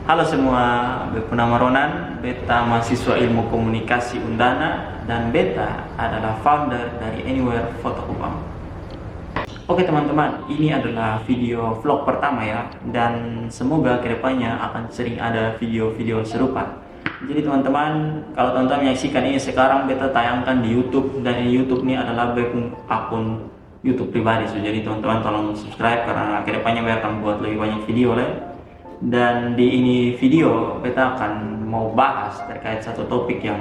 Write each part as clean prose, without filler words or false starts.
Halo semua, beta nama Ronan, beta mahasiswa ilmu komunikasi Undana, dan beta adalah founder dari Anywhere Foto Kupang. Oke teman-teman, ini adalah video vlog pertama ya, dan semoga kedepannya akan sering ada video-video serupa. Jadi teman-teman, kalau teman-teman menyaksikan ini sekarang beta tayangkan di YouTube, dan di YouTube ini adalah akun YouTube pribadi. Jadi teman-teman tolong subscribe karena kedepannya beta akan buat lebih banyak video lah. Dan di ini video beta akan mau bahas terkait satu topik yang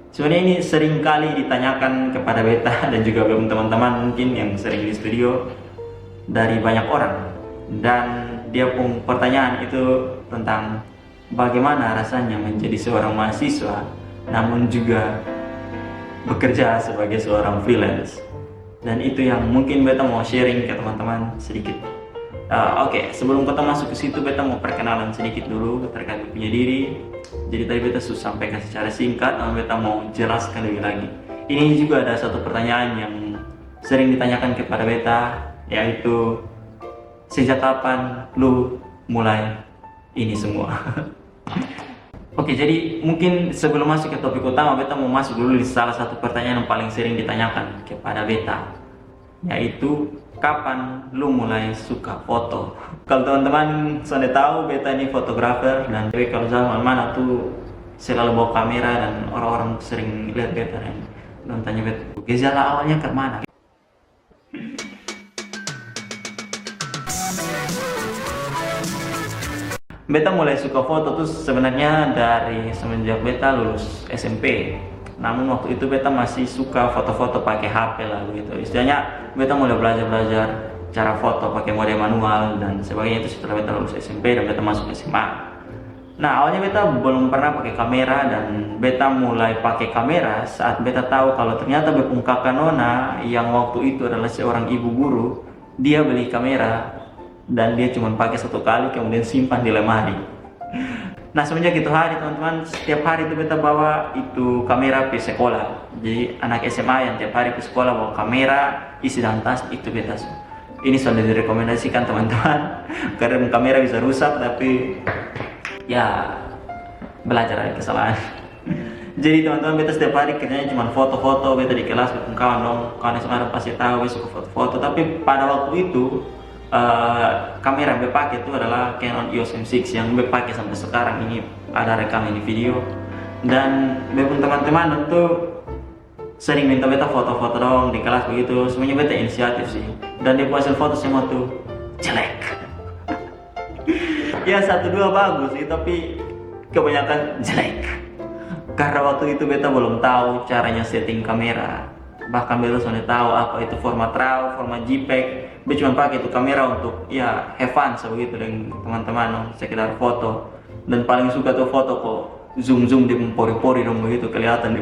sebenarnya ini sering kali ditanyakan kepada beta dan juga teman-teman mungkin yang sering di studio dari banyak orang. Dan dia pun pertanyaan itu tentang bagaimana rasanya menjadi seorang mahasiswa namun juga bekerja sebagai seorang freelance. Dan itu yang mungkin beta mau sharing ke teman-teman sedikit. Oke, sebelum kita masuk ke situ, beta mau perkenalan sedikit dulu terkait punya diri. Jadi tadi beta sudah sampaikan secara singkat, namun beta mau jelaskan lebih lagi. Ini juga ada satu pertanyaan yang sering ditanyakan kepada beta, yaitu sejak kapan lu mulai ini semua? Oke, jadi mungkin sebelum masuk ke topik utama, beta mau masuk dulu di salah satu pertanyaan yang paling sering ditanyakan kepada beta, yaitu kapan lu mulai suka foto? Kalau teman-teman sudah tahu, beta ini fotografer, dan jadi kalau zaman mana tuh selalu bawa kamera dan orang-orang sering lihat beta dan tanya beta, gejala awalnya ke mana? Beta mulai suka foto tuh sebenarnya dari semenjak beta lulus SMP. Namun waktu itu beta masih suka foto-foto pakai HP lah begitu. Istilahnya beta mulai belajar cara foto pakai mode manual dan sebagainya itu setelah beta lulus SMP dan beta masuk SMA. Nah, awalnya beta belum pernah pakai kamera, dan beta mulai pakai kamera saat beta tahu kalau ternyata bepung kakak nona yang waktu itu adalah seorang ibu guru, dia beli kamera dan dia cuma pakai satu kali kemudian simpan di lemari. Nah, semenjak itu hari teman-teman, setiap hari itu beta bawa itu kamera ke sekolah. Jadi anak SMA yang tiap hari ke sekolah bawa kamera, isi dalam tas, itu beta. Ini sudah direkomendasikan teman-teman karena kamera bisa rusak, tapi ya belajar dari kesalahan. Jadi teman-teman, beta setiap hari kerjanya cuma foto-foto. Beta di kelas bertemu kawan dong, kawan SMA pasti tahu beta suka foto-foto. Tapi pada waktu itu kamera yang pakai itu adalah Canon EOS M6 yang pakai sampai sekarang. Ini ada rekam ini video, dan teman-teman tentu sering minta beta foto-foto dong di kelas begitu. Semuanya beta inisiatif sih, dan di hasil foto semua tuh jelek. Ya satu dua bagus sih, tapi kebanyakan jelek karena waktu itu beta belum tahu caranya setting kamera. Bahkan beta sudah tahu apa itu format RAW, format JPEG. Beta cuma pakai itu kamera untuk ya have fun sebegitu dengan teman-teman, sekedar foto. Dan paling suka tuh foto kok zoom di pori-pori dong begitu kelihatan di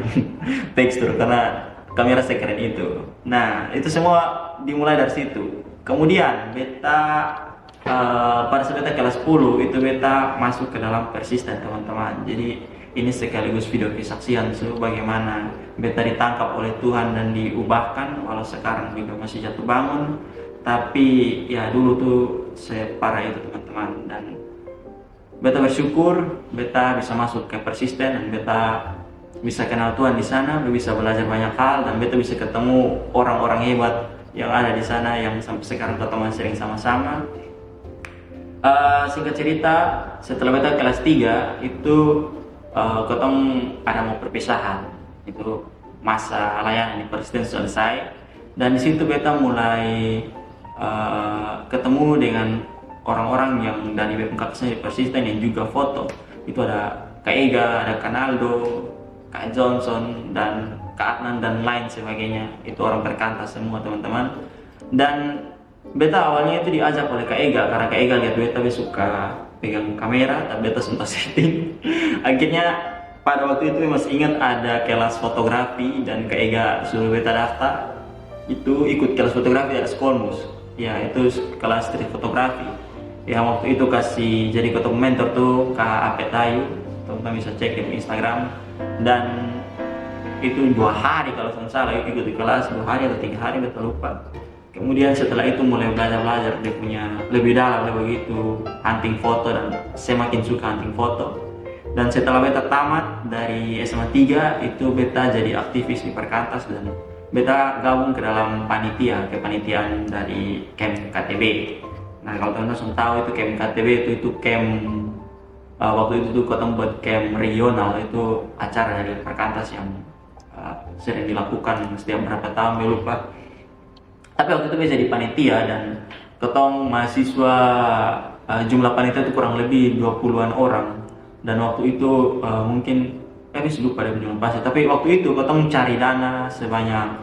tekstur karena kamera sekeren itu. Nah, itu semua dimulai dari situ. Kemudian beta pada saat beta kelas 10 itu beta masuk ke dalam persisten teman-teman. Jadi ini sekaligus video kesaksian bagaimana beta ditangkap oleh Tuhan dan diubahkan, walau sekarang juga masih jatuh bangun. Tapi ya dulu tuh separah itu teman-teman, dan beta bersyukur beta bisa masuk ke persisten dan beta bisa kenal Tuhan di sana, bisa belajar banyak hal, dan beta bisa ketemu orang-orang hebat yang ada di sana yang sampai sekarang teman-teman sering sama-sama. Singkat cerita, setelah beta kelas 3 itu ketemu ada mau perpisahan, itu masa layanan di persisten selesai, dan di situ beta mulai ketemu dengan orang-orang yang dari kakaknya di persisten yang juga foto. Itu ada Kak Ega, ada Kanaldo, Kak Johnson, dan Kak Adnan dan lain sebagainya. Itu orang perkantas semua teman-teman. Dan beta awalnya itu diajak oleh Kak Ega karena Kak Ega lihat beta suka pegang kamera, tapi beta sempat setting. Akhirnya pada waktu itu masih ingat ada kelas fotografi dan Kak Ega suruh beta daftar. Itu ikut kelas fotografi ada Skolmus. Ya, itu kelas street fotografi. Yang waktu itu kasih jadi ketua mentor tuh Kak Apet Tayu. Teman-teman bisa cek di Instagram. Dan itu 2 hari kalau tidak salah ikut di kelas, 2 hari atau 3 hari beta lupa. Kemudian setelah itu mulai belajar dia punya lebih dalam begitu hunting foto, dan semakin suka hunting foto. Dan setelah beta tamat dari SMA 3 itu beta jadi aktivis di Perkantas, dan beta gabung ke dalam kepanitiaan dari Camp KTB. Nah, kalau teman-teman sudah tahu itu Camp KTB itu camp waktu itu tuh kota buat camp regional, itu acara dari Perkantas yang sering dilakukan setiap berapa tahun, gue lupa. Tapi waktu itu bisa di panitia, dan ketong mahasiswa jumlah panitia itu kurang lebih 20-an orang. Dan waktu itu mungkin bisa lupa dari jumlah pasti, tapi waktu itu ketong cari dana sebanyak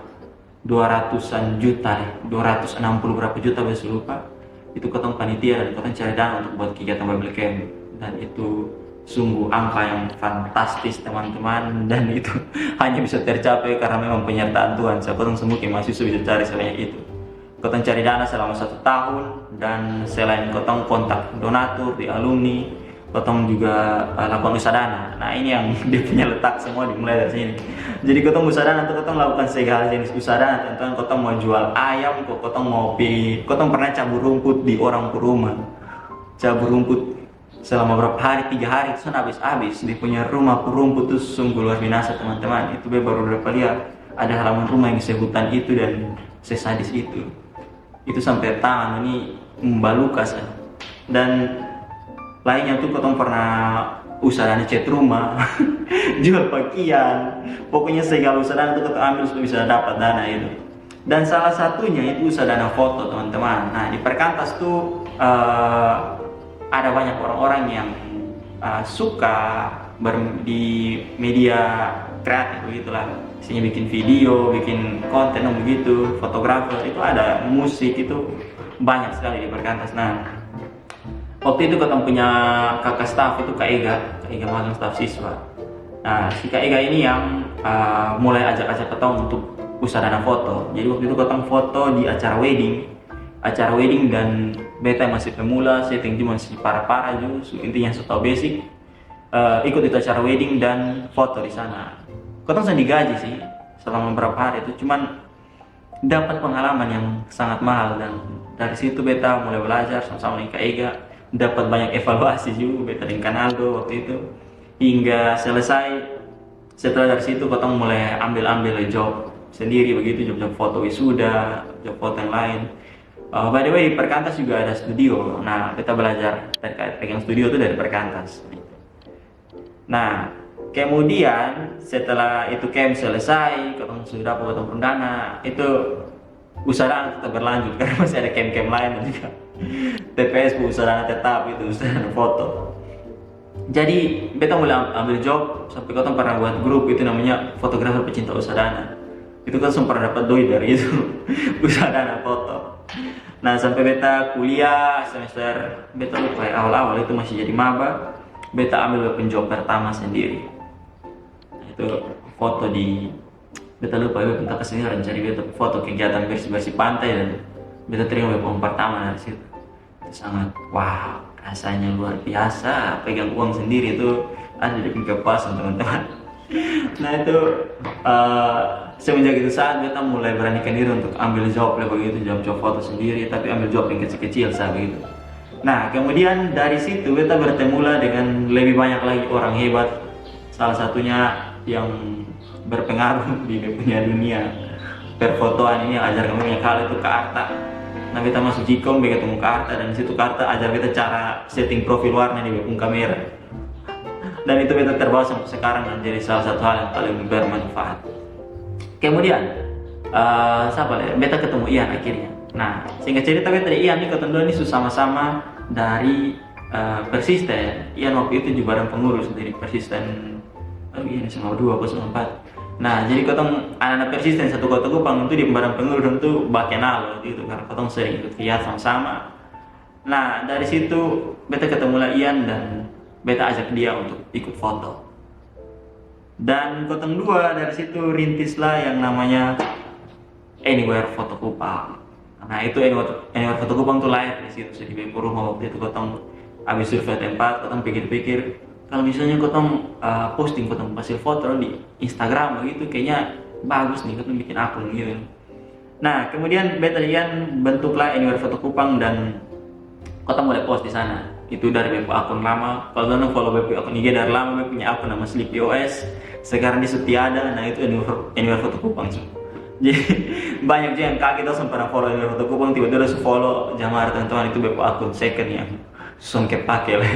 200-an juta, 260 berapa juta bisa lupa. Itu ketong panitia dan ketong cari dana untuk buat kegiatan Bible Camp, dan itu sungguh angka yang fantastis teman-teman, dan itu hanya bisa tercapai karena memang penyertaan Tuhan. Saya ketong semua mahasiswa bisa cari sebanyak itu. Ketong cari dana selama 1 tahun, dan selain ketong kontak donatur di alumni, ketong juga lakukan usaha dana. Nah, ini yang dia punya letak semua dimulai dari sini. Jadi ketong usaha dana itu ketong lakukan segala jenis usaha dana. Tentunya ketong mau jual ayam, ketong mau pilih, ketong pernah cabur rumput di orang ke rumah. Cabur rumput selama berapa hari, 3 hari itu habis-habis. Dia punya rumah rumput itu sungguh luar biasa teman-teman. Itu baru berapa lihat ada halaman rumah yang sehutan itu dan sesadis itu. Itu sampai tangan ini membalukas. Dan lainnya tuh ketong pernah usaha cat rumah, jual pakaian, pokoknya segala usaha dana itu ketong ambil supaya bisa dapat dana itu. Dan salah satunya itu usaha dana foto teman-teman. Nah, di Perkantas tuh ada banyak orang-orang yang suka di media kreatif begitulah, isinya bikin video, bikin konten begitu, fotografer, itu ada musik, itu banyak sekali di Perkantas. Nah, waktu itu ketemu punya kakak staff itu Kak Ega magang staff siswa. Nah, si Kak Ega ini yang mulai ajak-ajak ketemu untuk usaha dana foto. Jadi waktu itu ketemu foto di acara wedding, dan beta masih pemula, setting juga masih parah-parah juga, intinya sudah tahu basic. Ikut itu acara wedding dan foto di sana. Ketemu saya digaji sih selama beberapa hari itu, cuman dapat pengalaman yang sangat mahal, dan dari situ beta mulai belajar sama-sama dengan Kak Ega. Dapat banyak evaluasi juga beta dengan Kanaldo waktu itu, hingga selesai. Setelah dari situ ketong mulai ambil job sendiri begitu, job foto wisuda, job foto yang lain. By the way, di Perkantas juga ada studio. Nah, beta belajar terkait pegang studio itu dari Perkantas. Nah, kemudian setelah itu camp selesai, ketong sudah dapat ketemu dana, itu usaha tetap berlanjut karena masih ada camp-camp lain juga. TPS usaha tetap itu usaha foto. Jadi beta mulai ambil job sampai ketong pernah buat grup itu namanya fotografer pecinta usaha dana. Itu kan sempat dapat doi dari itu usaha dana foto. Nah, sampai beta kuliah semester beta lupa awal-awal itu masih jadi maba, beta ambil job pertama sendiri. Nah, itu foto di beta lupa beta kesini cari beta foto kegiatan bersih-bersih pantai, dan beta terima uang pertama dari situ. Itu sangat wow, rasanya luar biasa, pegang uang sendiri itu ada di kepuasan teman-teman. Nah, itu semenjak itu saat beta mulai beranikan diri untuk ambil job begitu, job foto sendiri, tapi ambil job yang kecil-kecil begitu. Nah, kemudian dari situ beta bertemu dengan lebih banyak lagi orang hebat. Salah satunya yang berpengaruh di punya dunia perfotoan ini, ajar kami banyak hal, itu Kak Arta. Nah, beta masuk Jikom, beta ketemu Kak Arta, dan disitu Kak Arta ajar beta cara setting profil warna di webcam kamera. Dan itu beta terbawa sampai sekarang, dan jadi salah satu hal yang paling bermanfaat. Kemudian beta ketemu Ian akhirnya. Nah, singkat cerita beta dari Ian ini ketemu ini sama-sama dari Persisten. Ian waktu itu juga bareng pengurus dari Persisten. Ini sama 2 atau 4. Nah, jadi ketemu anak-anak Persisten satu kota Kupang itu di bareng pengurus itu bakenal gitu, karena ketemu sering ikut kegiatan sama-sama. Nah, dari situ beta ketemu lah Ian, dan beta ajak dia untuk ikut foto. Dan ketemu 2 dari situ rintislah yang namanya Anywhere Foto Kupang. Nah, itu Anywhere Foto Kupang tuh lahir di situ di Bempo rumah waktu itu. Ketemu habis survei tempat, ketemu pikir-pikir kalau misalnya ketemu posting ketemu hasil foto di Instagram begitu, kayaknya bagus nih ketemu bikin akun gitu. Nah, kemudian beta lihat bentuklah Anywhere Foto Kupang dan kota mulai post di sana. Itu dari BP akun lama. Kalau kalian follow BP akun IG dari lama, BP punya akun nama Sleepy OS. Sekarang di Sutiada, nah itu Anywhere Foto Kupang. Jadi banyak juga yang kaget langsung pernah follow Anywhere Foto Kupang, tiba-tiba langsung follow Jamar teman-teman, itu BP akun second yang langsung kepake lah.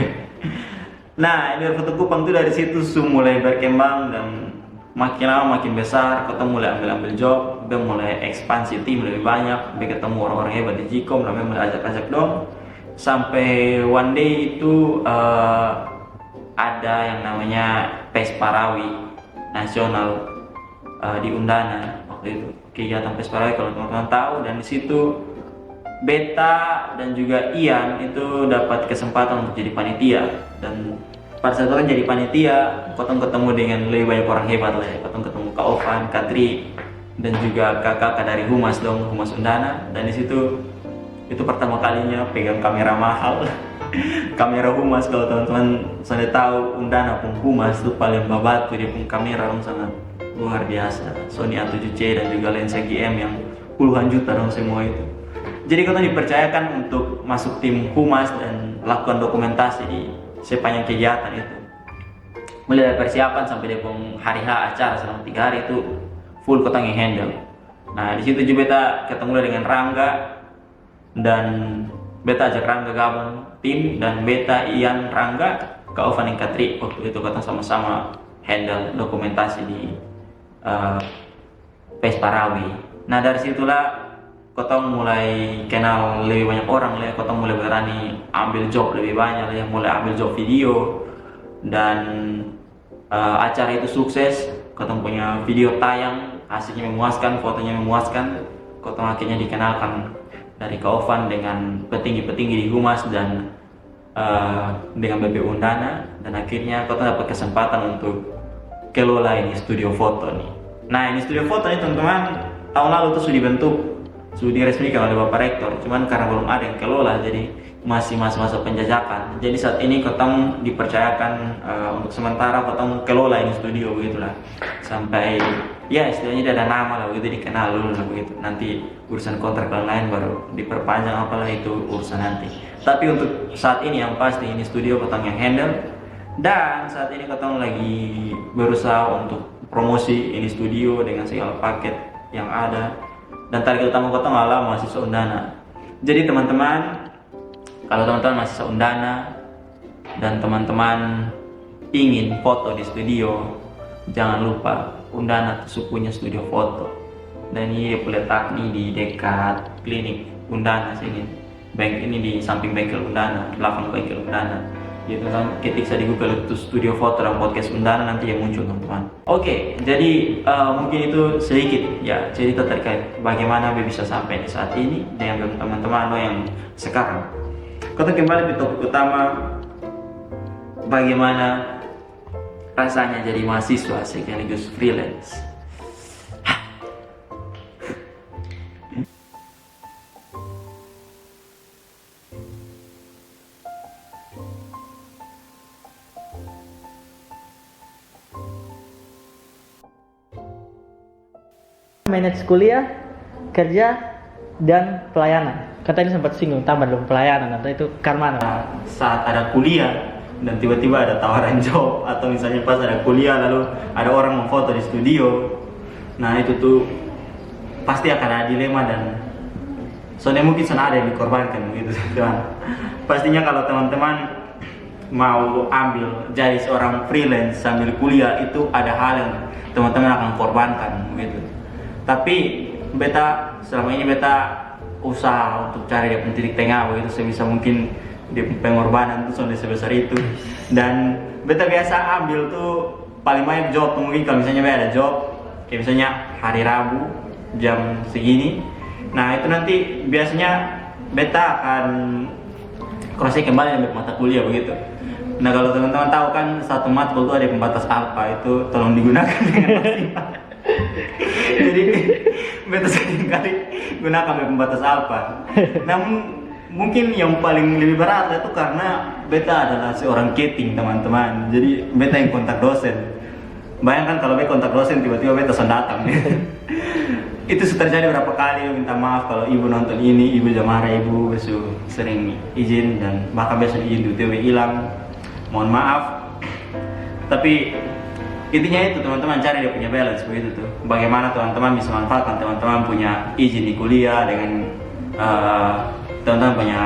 Nah, Anywhere Foto Kupang itu dari situ mulai berkembang dan makin lama makin besar. Kita mulai ambil job, kita mulai ekspansi tim lebih banyak, kita ketemu orang-orang hebat di Jikom, namanya mulai ajak-ajak dong. Sampai one day itu ada yang namanya PES Parawi nasional di Undana waktu itu, kegiatan PES Parawi kalau teman-teman tahu. Dan di situ Beta dan juga Ian itu dapat kesempatan untuk jadi panitia. Dan pada saat itu jadi panitia, ketemu dengan lebih banyak orang hebat lah ya. Ketemu Kak Ovan, Kak Tri, dan juga kakak dari Humas Humas Undana. Dan di situ itu pertama kalinya pegang kamera mahal. Kamera Humas, kalau teman-teman sudah tahu Undana pun Humas itu paling babatu, dia pun kamera sangat luar biasa. Sony A7C dan juga lensa GM yang puluhan juta dong semua itu. Jadi kita dipercayakan untuk masuk tim Humas dan lakukan dokumentasi di sepanjang kegiatan itu. Mulai dari persiapan sampai dia pun hari H acara selama 3 hari itu full kota yang handle. Nah di situ juga kita ketemu dengan Rangga, dan Beta ajak Rangga gabung tim, dan Beta, Ian, Rangga, Kak Ovan, dan Katri waktu itu kita sama-sama handle dokumentasi di PES Parawi. Nah dari situlah kita mulai kenal lebih banyak orang lah, kita mulai berani ambil job lebih banyak lah, mulai ambil job video. Dan acara itu sukses, kita punya video tayang, hasilnya memuaskan, fotonya memuaskan. Kita akhirnya dikenalkan dari Kak Ovan dengan petinggi-petinggi di Humas dan dengan BP Undana, dan akhirnya kita dapat kesempatan untuk kelola ini studio foto nih. Nah ini studio foto nih teman-teman, tahun lalu tuh sudah dibentuk, sudah diresmikan oleh Bapak Rektor, cuman karena belum ada yang kelola jadi masih masa-masa penjajakan. Jadi saat ini Kotong dipercayakan untuk sementara Kotong kelola ini studio begitulah, sampai ya istilahnya dia ada nama lah begitu, dikenal dulu lah begitu. Nanti urusan kontrak dan lain baru diperpanjang apalah itu urusan nanti. Tapi untuk saat ini yang pasti ini studio Kotong yang handle, dan saat ini Kotong lagi berusaha untuk promosi ini studio dengan segala paket yang ada. Dan target utama Kotong adalah mahasiswa Undana. Jadi teman-teman, kalau teman-teman mahasiswa Undana dan teman-teman ingin foto di studio, jangan lupa Undana tuh punya studio foto. Dan ini letak nih di dekat klinik Undana sini. Bank ini di samping bengkel Undana, belakang bengkel Undana. Jadi teman-teman ketik saya di Google itu studio foto dan podcast Undana, nanti yang muncul teman-teman. Oke, jadi mungkin itu sedikit ya cerita terkait bagaimana bisa sampai di saat ini dengan teman-teman yang sekarang. Kita kembali ke topik utama, bagaimana rasanya jadi mahasiswa sekaligus freelance. Manage kuliah, kerja, dan pelayanan. Kan tadi sempat singgung tambah dulu pelayanan, atau itu karena saat ada kuliah dan tiba-tiba ada tawaran job, atau misalnya pas ada kuliah lalu ada orang mau foto di studio, nah itu tuh pasti akan ada dilema, dan soalnya mungkin sana ada yang dikorbankan gitu teman. Pastinya kalau teman-teman mau ambil jadi seorang freelance sambil kuliah, itu ada hal yang teman-teman akan korbankan gitu. Tapi Beta selama ini Beta usaha untuk cari dia titik tengah begitu sebisa mungkin, di pengorbanan tuh sampai sebesar itu. Dan Beta biasa ambil tuh paling banyak job tuh, mungkin kalau misalnya ada job kayak misalnya hari Rabu jam segini, nah itu nanti biasanya Beta akan crossing kembali dengan mata kuliah begitu. Nah kalau teman-teman tahu kan satu matkul tuh ada pembatas alfa, itu tolong digunakan dengan maksimal. Jadi Beta seringkali gunakan pembatas alfa. Namun mungkin yang paling lebih berat itu karena Beta adalah seorang keting teman-teman. Jadi Beta yang kontak dosen. Bayangkan kalau Beta kontak dosen tiba-tiba Beta datang. itu terjadi berapa kali, minta maaf kalau ibu nonton ini, ibu jangan marah, ibu besok sering izin dan bahkan biasa izin di UTW hilang, mohon maaf. Tapi intinya itu teman-teman, cari dia punya balance begitu tuh. Bagaimana teman-teman bisa manfaatkan teman-teman punya izin di kuliah dengan teman-teman punya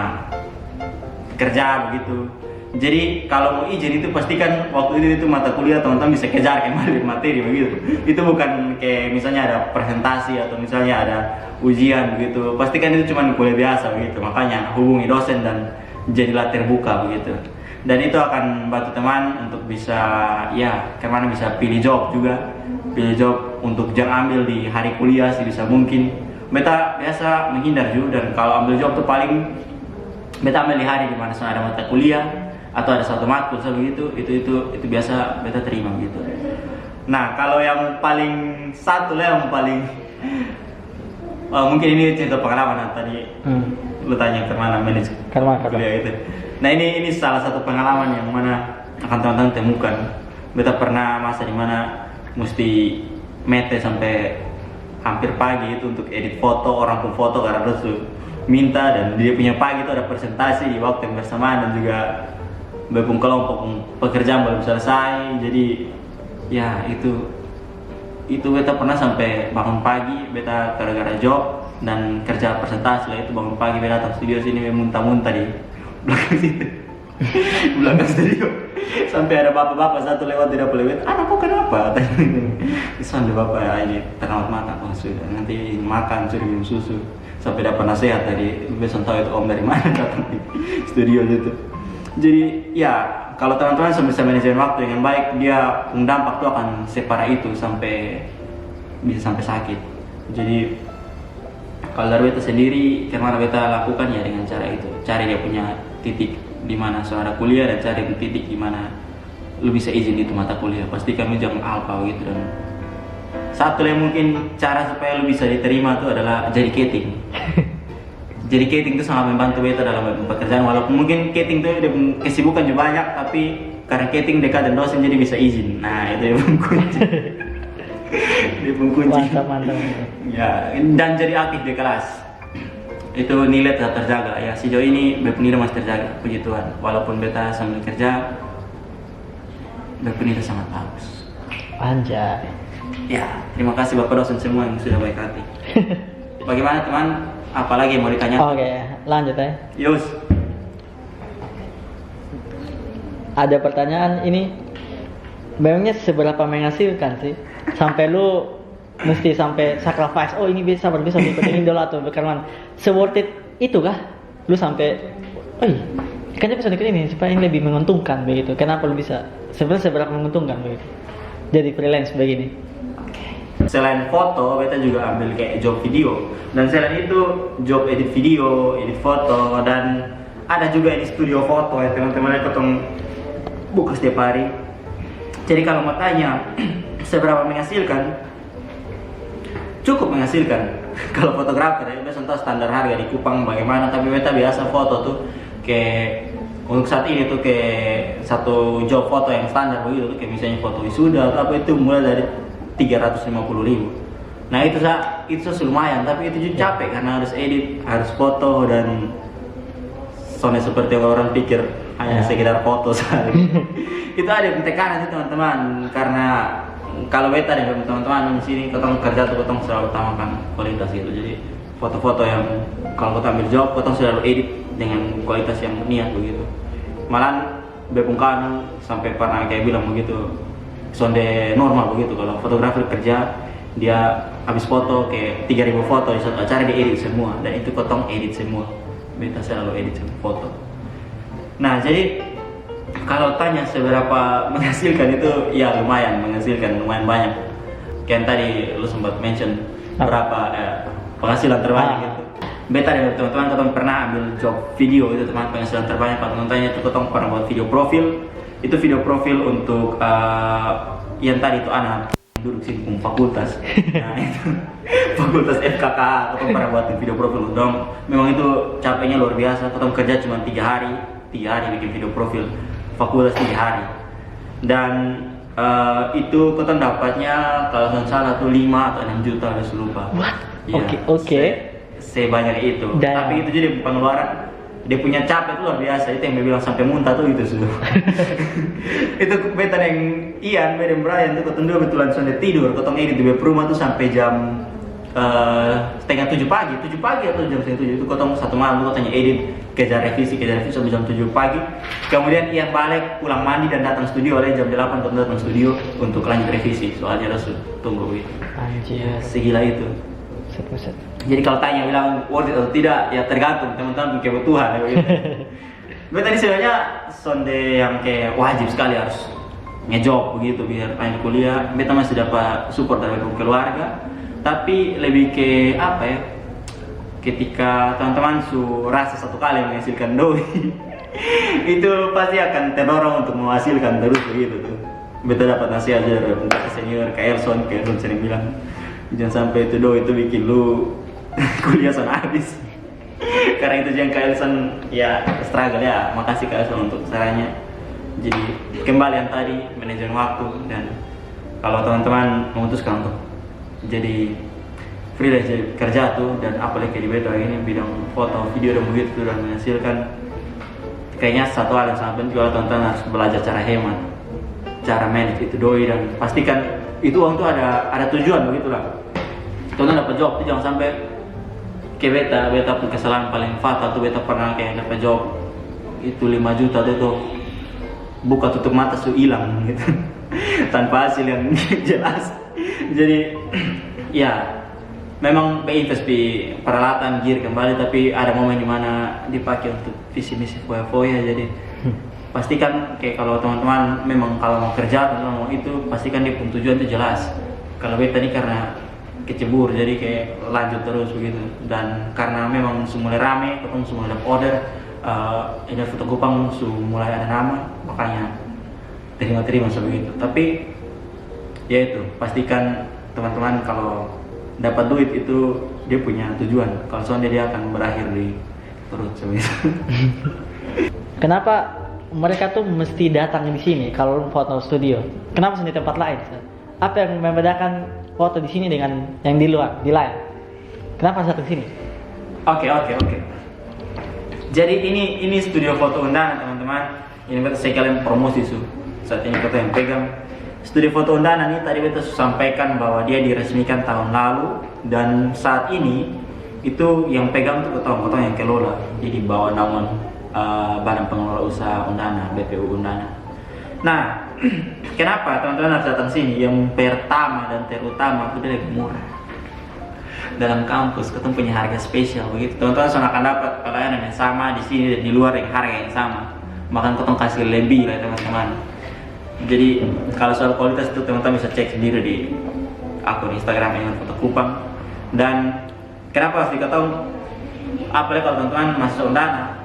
kerja begitu. Jadi kalau mau izin itu pastikan waktu itu mata kuliah teman-teman bisa kejar kembali materi begitu. Itu bukan kayak misalnya ada presentasi atau misalnya ada ujian begitu. Pastikan itu cuma kuliah biasa begitu. Makanya hubungi dosen dan jadilah terbuka begitu. Dan itu akan bantu teman untuk bisa ya kemana bisa pilih job juga. Pilih job untuk jangan ambil di hari kuliah sih bisa mungkin. Beta biasa menghindar juga, dan kalau ambil job tuh paling beta ambil di hari dimana ada mata kuliah atau ada satu matkul begitu, itu biasa beta terima gitu. Nah kalau yang paling satu lah yang paling mungkin ini cerita pengalaman tadi lu tanya kemana manage kuliah itu. Nah ini salah satu pengalaman yang mana akan teman-teman temukan. Beta pernah masa dimana mesti mete sampai hampir pagi itu untuk edit foto, orang pun foto karena harus minta, dan dia punya pagi itu ada presentasi di waktu yang bersamaan, dan juga bepung kelompok pekerjaan belum selesai. Jadi ya itu beta pernah sampai bangun pagi, beta gara-gara job dan kerja presentasi lah, itu bangun pagi beta datang studio sini muntah-muntah di belakang situ. Belakang studio sampai ada bapak-bapak satu lewat, tidak boleh lewat. Kok kenapa? Kesan deh bapak ya, ini terawat mata. Oh sudah, nanti makan sudah minum susu. Sampai dapat nasihat tadi, besok tahu itu om dari mana datang di studio gitu. Jadi ya kalau teman-teman bisa manajemen waktu dengan baik, dia dampak tuh akan separah itu sampai bisa sampai sakit. Jadi kalau dari beta sendiri, karena beta lakukan ya dengan cara itu, cari dia punya titik di mana saudara kuliah dan cari titik di mana lu bisa izin itu mata kuliah. Pastikan lu jangan alpa gitu. Dan satu yang mungkin cara supaya lu bisa diterima itu adalah jadi keting. Jadi keting itu sangat membantu beta dalam pekerjaan, walaupun mungkin keting itu kesibukan juga banyak, tapi karena keting dekat dan dosen jadi bisa izin. Nah itu yang kunci. Dia kunci. Mantap. Ya, dan jadi aktif di kelas. Itu nilai tetap terjaga ya. Sejauh ini beta nilai masih terjaga, puji Tuhan. Walaupun beta sambil kerja, beta nilai sangat bagus. Anjay. Ya, terima kasih Bapak dosen semua yang sudah baik hati. Bagaimana teman? Apalagi mau ditanya? Oke, lanjut ya. Yus. Ada pertanyaan ini, memangnya seberapa menghasilkan sih sampai lu mesti sampai sacrifice, oh ini bisa ikut ini dulu atau karena se-worth it itu kah lu sampai kan bisa ikut ini supaya ini lebih menguntungkan begitu. Kenapa lu bisa sebenarnya seberapa menguntungkan begitu jadi freelance begini? Selain foto, beta juga ambil kayak job video, dan selain itu job edit video, edit foto, dan ada juga ini studio foto ya teman-teman, ketemu buka setiap hari. Jadi kalau mau tanya seberapa menghasilkan, cukup menghasilkan. Kalau fotografer ya, biasa tahu standar harga di Kupang bagaimana, tapi beta biasa foto tuh kayak untuk saat ini tuh kayak satu job foto yang standar begitu tuh, kayak misalnya foto wisuda atau apa, itu mulai dari 350.000. Nah itu lumayan, tapi itu juga capek karena harus edit, harus foto, dan soalnya seperti orang pikir hanya sekedar foto saja. Itu ada tekanan sih teman-teman, karena kalau beta dan teman-teman di sini ketong kerja tuh ketong selalu utamakan kualitas gitu. Jadi foto-foto yang kalau kita ambil job, ketong selalu edit dengan kualitas yang niat begitu. Malah bepungkan sampai pernah kayak bilang begitu, sonde normal begitu. Kalau fotografer kerja, dia habis foto kayak 3.000 foto di satu acara, dia edit semua, dan itu potong edit semua. Beta selalu edit semua foto. Nah jadi kalau tanya seberapa menghasilkan, itu ya lumayan menghasilkan, lumayan banyak. Kayak tadi lu sempat mention berapa penghasilan terbanyak gitu. Beta dan teman-teman ketong pernah ambil job video itu, teman penghasilan terbanyak kalau tanya itu ketong pernah buat video profil. Itu video profil untuk yang tadi itu anak duduk sini fakultas. Nah itu fakultas FKKA, kita pernah buat video profil dong. Memang itu capeknya luar biasa. Kita kerja cuma 3 hari bikin video profil fakultas 3 hari. Dan itu kita dapatnya kalau nggak salah tuh 5 atau 6 juta, harus lupa. What? Oke. Sebanyak itu. Dan- Tapi itu jadi pengeluaran. Dia punya capek itu luar biasa. Itu yang dia bilang sampai muntah tuh itu sudah. Itu beta yang Ian, beda Brian tuh ketemu dua betulan sudah tidur. Ketemu edit di rumah tuh sampai jam setengah 7 pagi atau jam setengah 7 itu ketemu satu malam tuh katanya edit kejar revisi sampai jam 7 pagi. Kemudian Ian balik pulang mandi dan datang studio oleh jam 8 ketemu datang studio untuk lanjut revisi soalnya harus tunggu gitu. Anjir. Segila itu. Set. Jadi kalau tanya bilang worth it atau tidak, ya tergantung teman-teman kebutuhan. Ya, begitu. Gue tadi sebenarnya sonde yang kayak wajib sekali harus ngejob begitu biar pengen kuliah. Beta masih dapat support dari keluarga, tapi lebih ke apa ya? Ketika teman-teman rasa satu kali menghasilkan doi, itu pasti akan terdorong untuk menghasilkan terus begitu tuh. Beta dapat nasihat aja dari senior kayak Elson sering bilang, jangan sampai itu doi itu bikin lu kuliah sana habis. Karena itu jangan Kak Elson ya struggle ya. Makasih Kak Elson untuk sarannya. Jadi kembali yang tadi manajemen waktu, dan kalau teman-teman memutuskan untuk jadi freelance jadi kerja tuh, dan apalagi di beta ini bidang foto video dan begitu dan menghasilkan, kayaknya satu hal yang sangat penting juga teman-teman harus belajar cara hemat, cara manage itu doi, dan pastikan itu uang tuh ada tujuan begitulah. Teman-teman dapat job tuh jangan sampai kayak beta pun kesalahan paling fatal tuh, beta pernah kayak dapat job itu 5 juta tuh buka tutup mata hilang gitu tanpa hasil yang jelas. Jadi ya memang invest di peralatan gear kembali, tapi ada momen dimana dipakai untuk visi misi foya-foya. Jadi pastikan kayak kalau teman-teman memang kalau mau kerja atau mau itu, pastikan dia punya tujuan itu jelas. Kalau beta ini karena kecebur jadi kayak lanjut terus begitu, dan karena memang mulai rame ketemu mulai ada order, ini foto Kupang mulai ada nama, makanya terima sebegitu. Tapi ya itu pastikan teman-teman kalau dapat duit itu dia punya tujuan, kalau soalnya dia akan berakhir di perut sebegitu. Kenapa mereka tuh mesti datang di sini kalau foto studio? Kenapa di tempat lain? Apa yang membedakan foto di sini dengan yang di luar, di layar? Kenapa harus datang sini? Oke. Jadi ini studio foto Undana teman-teman. Ini beta sekalian promosi saat ini kita yang pegang studio foto Undana nih. Tadi beta sampaikan bahwa dia diresmikan tahun lalu, dan saat ini itu yang pegang tuh foto yang kelola, jadi bawa naungan Badan Pengelola Usaha Undana, BPU Undana. Nah, kenapa teman-teman harus datang sini? Yang pertama dan terutama itu dia lebih murah. Dalam kampus ketemu punya harga spesial begitu. Teman-teman akan dapat pelayanan yang sama di sini dan di luar yang harga yang sama. Bahkan ketemu kasih lebih lah teman-teman. Jadi kalau soal kualitas itu teman-teman bisa cek sendiri di akun Instagram yang foto Kupang. Dan kenapa harus diketahui? Apalagi kalau teman-teman masuk Undana,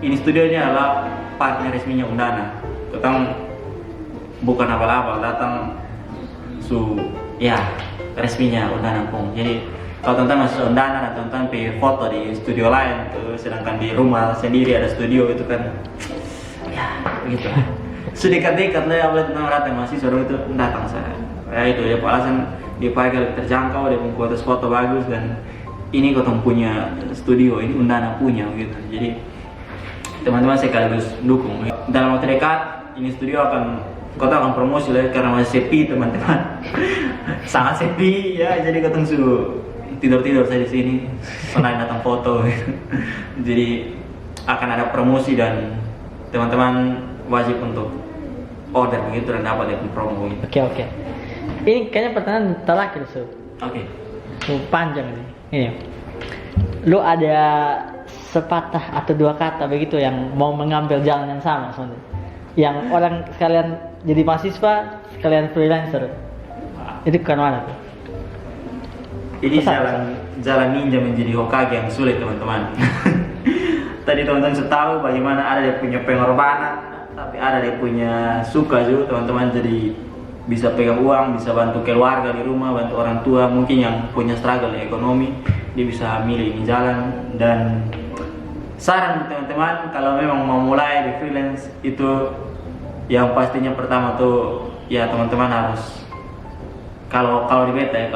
ini studionya adalah partner resminya Undana. Ketemu bukan abal-abal, datang ya resminya Undana pun. Jadi kalau teman-teman masuk Undana dan teman-teman pilih foto di studio lain tuh, sedangkan di rumah sendiri ada studio, itu kan ya begitu lah. Sedekat-dekat lah ya, teman-teman rata mahasiswa itu datang saya. Ya itu ya alasan dia pakai lebih terjangkau, dia punya kualitas foto bagus, dan ini kotong punya studio, ini Undana punya gitu. Jadi teman-teman sekaligus dukung. Dalam waktu dekat ini studio kota akan promosi lah, karena masih sepi teman-teman. Sangat sepi ya, jadi ketemu tidur saya di sini selain datang foto. Jadi akan ada promosi dan teman-teman wajib untuk order begitu dan dapat dari promo gitu. Oke. Ini kayaknya pertanyaan terakhir Oke. Panjang nih. Ini. Lu ada sepatah atau dua kata begitu yang mau mengambil jalan yang sama sebenarnya, yang orang sekalian jadi mahasiswa, sekalian freelancer, itu ke mana tuh? Ini jalan ninja menjadi Hokage yang sulit teman-teman. Tadi teman-teman sudah tahu bagaimana ada dia punya pengorbanan, tapi ada dia punya suka juga teman-teman. Jadi bisa pegang uang, bisa bantu keluarga di rumah, bantu orang tua. Mungkin yang punya struggle ekonomi, dia bisa milih ini jalan. Dan saran teman-teman kalau memang mau mulai di freelance itu, yang pastinya pertama tuh ya teman-teman harus kalau di beta ya,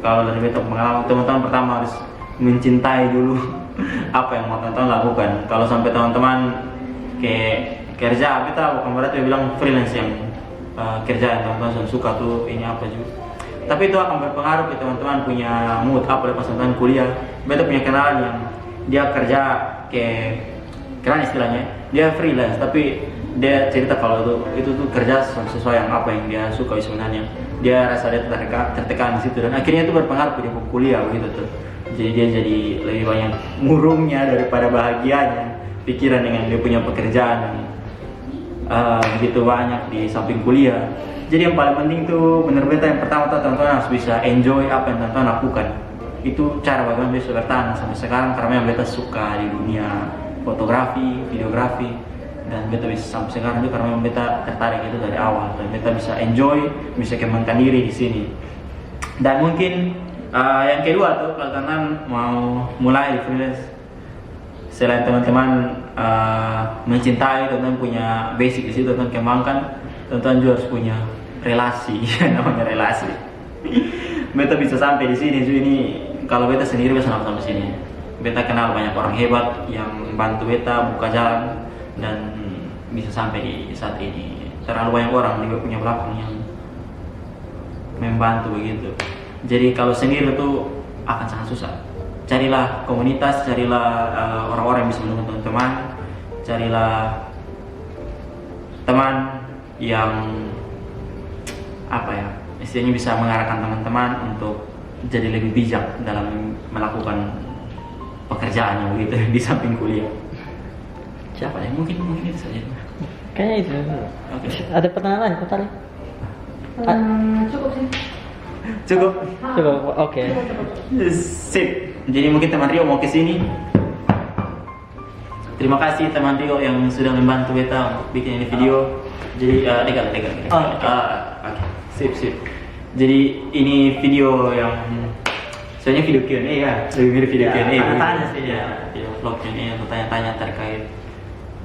kalau dari beta pengalaman, teman-teman pertama harus mencintai dulu apa yang mau teman-teman lakukan. Kalau sampai teman-teman kayak kerja, beta bukan berarti bilang freelance yang kerja yang teman-teman suka tuh ini apa juga. Tapi itu akan berpengaruh ke teman-teman punya mood, apalagi pas teman-teman kuliah. Beta punya kenalan yang dia kerja kayak keren istilahnya, dia freelance tapi dia cerita kalau itu tuh kerja sesuai yang apa yang dia suka sebenarnya. Dia rasa dia tertekan di situ dan akhirnya itu berpengaruh ke dia kuliah begitu tuh. Jadi dia jadi lebih banyak murungnya daripada bahagianya, pikiran dengan dia punya pekerjaan begitu banyak di samping kuliah. Jadi yang paling penting tuh menurut beta yang pertama tuh teman-teman harus bisa enjoy apa yang teman-teman lakukan. Itu cara bagaimana bisa bertahan sampai sekarang karena yang beta suka di dunia fotografi, videografi, dan beta bisa sampai sekarang juga karena beta tertarik itu dari awal dan beta bisa enjoy, bisa kembangkan diri di sini. Dan mungkin yang kedua tuh kalau teman-teman mau mulai di freelance, selain teman-teman mencintai, teman-teman punya basic di situ, teman-teman kembangkan, teman-teman juga harus punya relasi, namanya relasi. Beta bisa sampai di sini, ini kalau beta sendiri bisa sampai sini. Beta kenal banyak orang hebat yang bantu beta buka jalan dan bisa sampai di saat ini. Terlalu banyak orang juga punya belakang yang membantu begitu. Jadi kalau sendiri itu akan sangat susah. Carilah komunitas, carilah orang-orang yang bisa mendukung teman-teman, carilah teman yang apa ya, istilahnya bisa mengarahkan teman-teman untuk jadi lebih bijak dalam melakukan pekerjaannya begitu di samping kuliah. Siapa ya? Mungkin itu saja. Kayaknya itu. Oke. Ada pertanyaan lain, Kak Tari? Cukup sih. Cukup. Coba, oke. Sip. Jadi mungkin teman Rio mau ke sini. Terima kasih teman Rio yang sudah membantu beta untuk bikin ini video. Jadi dekat. Oh, Oke. Sip. Jadi ini video yang soalnya video Q&A ya, lebih mirip video Ya, Q&A. tanya-tanya sih, ya. Video vlog Q&A atau tanya-tanya terkait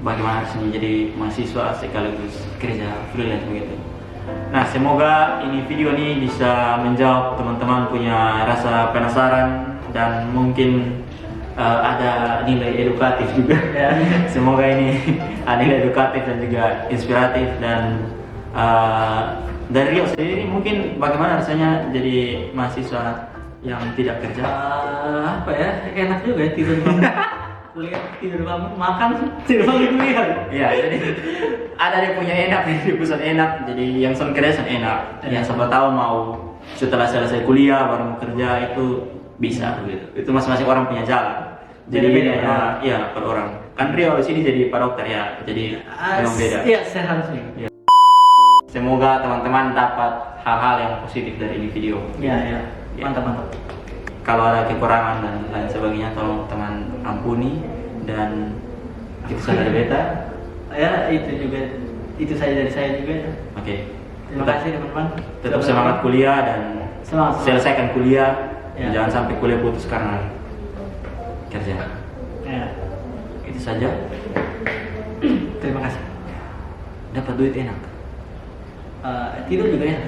bagaimana harus menjadi mahasiswa sekaligus kerja freelance begitu. Nah, semoga ini video ini bisa menjawab teman-teman punya rasa penasaran dan mungkin ada nilai edukatif juga. Ya. Semoga ini ada nilai edukatif dan juga inspiratif dan dari Rio sendiri mungkin bagaimana rasanya jadi mahasiswa yang tidak kerja? Apa ya, enak juga ya tidur bangun kuliah, tidur bangun makan, tidur bangun kuliah. Iya, jadi ada dia punya enak di pusat enak. Jadi yang son kerja son enak. Yang siapa tahu mau setelah selesai kuliah baru mau kerja itu bisa gitu. Itu masing-masing orang punya jalan. Jadi Beda-beda, ya per orang. Kan Rio di sini jadi Pak Dokter ya. Jadi memang beda. Iya, seharusnya. Semoga teman-teman dapat hal-hal yang positif dari ini video. Iya. Ya. Mantap. Kalau ada kekurangan dan lain sebagainya tolong teman ampuni dan itu saja dari beta. Ya, itu saja dari saya juga ya. Oke. Terima kasih teman-teman. Tetap semangat kuliah dan Semangat. selesaikan kuliah. Ya. Jangan sampai kuliah putus karena kerja. Ya. Itu saja. Terima kasih. Dapat duit enak. Tidur juga ya.